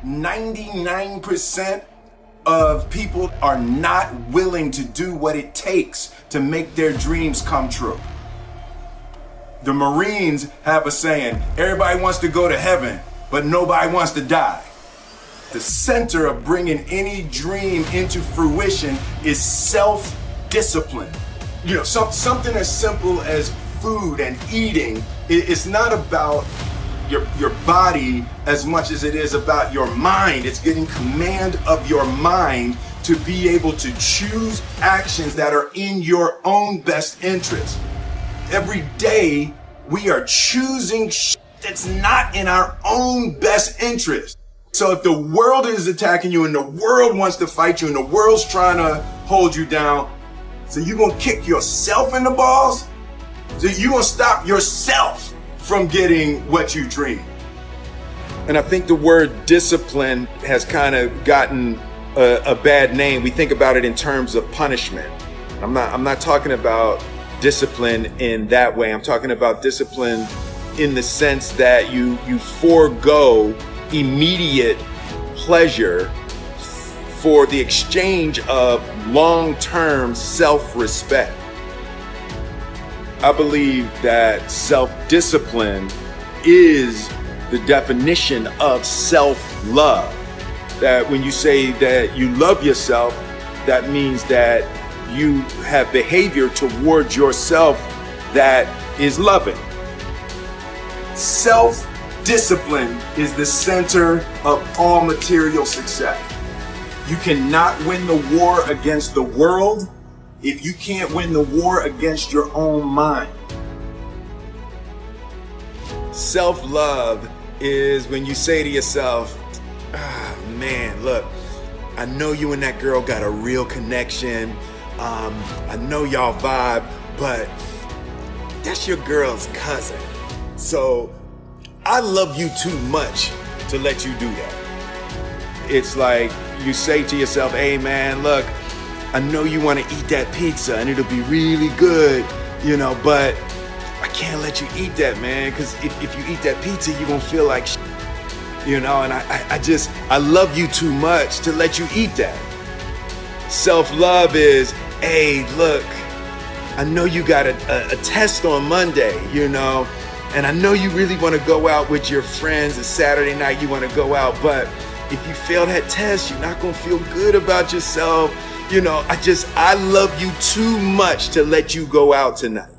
99% of people are not willing to do what it takes to make their dreams come true. The Marines have a saying, everybody wants to go to heaven, but nobody wants to die. The center of bringing any dream into fruition is self-discipline. You know, something as simple as food and eating. It's not about your body as much as it is about your mind. It's getting command of your mind to be able to choose actions that are in your own best interest. Every day we are choosing shit that's not in our own best interest. So if the world is attacking you and the world wants to fight you and the world's trying to hold you down, so you're gonna kick yourself in the balls? So you're gonna stop yourself from getting what you dream. And I think the word discipline has kind of gotten a bad name. We think about it in terms of punishment. I'm not talking about discipline in that way. I'm talking about discipline in the sense that you forego immediate pleasure for the exchange of long-term self-respect. I believe that self-discipline is the definition of self-love. That when you say that you love yourself, that means that you have behavior towards yourself that is loving. Self-discipline is the center of all material success. You cannot win the war against the world if you can't win the war against your own mind. Self-love is when you say to yourself, man, look, I know you and that girl got a real connection. I know y'all vibe, but that's your girl's cousin. So I love you too much to let you do that. It's like you say to yourself, hey man, look, I know you want to eat that pizza and it'll be really good, you know, but I can't let you eat that, man, because if you eat that pizza, you're going to feel like shit, you know, and I love you too much to let you eat that. Self-love is, hey, look, I know you got a test on Monday, you know, and I know you really want to go out with your friends. It's Saturday night, you want to go out, but if you fail that test, you're not going to feel good about yourself. You know, I love you too much to let you go out tonight.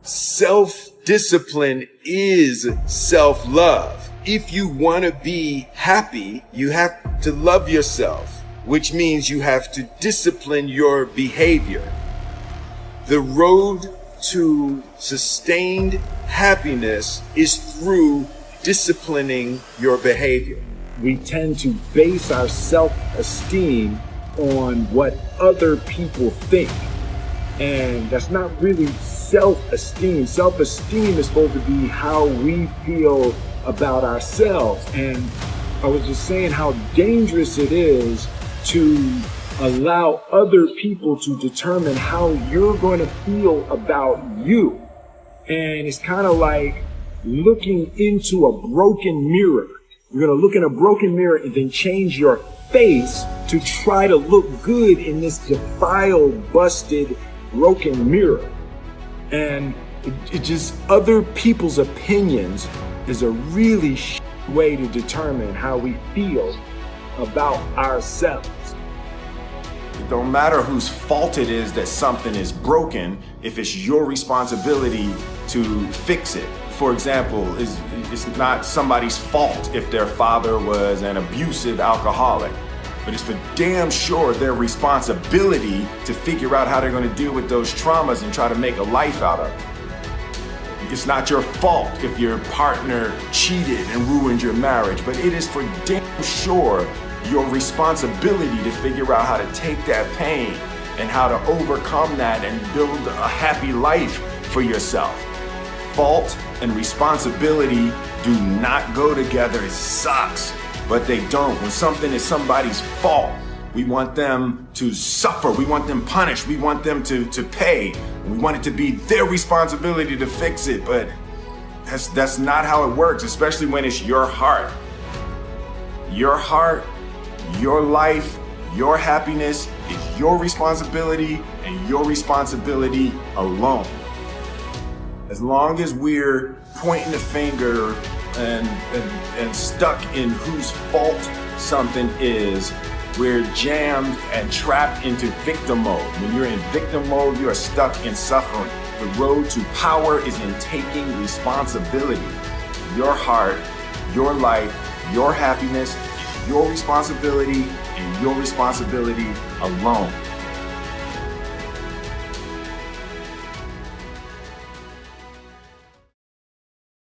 Self-discipline is self-love. If you want to be happy, you have to love yourself, which means you have to discipline your behavior. The road to sustained happiness is through disciplining your behavior. We tend to base our self-esteem on what other people think. And that's not really self-esteem. Self-esteem is supposed to be how we feel about ourselves. And I was just saying how dangerous it is to allow other people to determine how you're going to feel about you. And it's kind of like looking into a broken mirror. You're going to look in a broken mirror and then change your face to try to look good in this defiled, busted, broken mirror. And it just, other people's opinions is a really way to determine how we feel about ourselves. It don't matter whose fault it is that something is broken if it's your responsibility to fix it. For example, it's not somebody's fault if their father was an abusive alcoholic, but it's for damn sure their responsibility to figure out how they're going to deal with those traumas and try to make a life out of it. It's not your fault if your partner cheated and ruined your marriage, but it is for damn sure your responsibility to figure out how to take that pain and how to overcome that and build a happy life for yourself. Fault and responsibility do not go together. It sucks, but they don't. When something is somebody's fault, we want them to suffer. We want them punished. We want them to pay. We want it to be their responsibility to fix it, but that's not how it works, especially when it's your heart. Your heart, your life, your happiness is your responsibility and your responsibility alone. As long as we're pointing the finger and stuck in whose fault something is, we're jammed and trapped into victim mode. When you're in victim mode, you are stuck in suffering. The road to power is in taking responsibility. Your heart, your life, your happiness is your responsibility and your responsibility alone.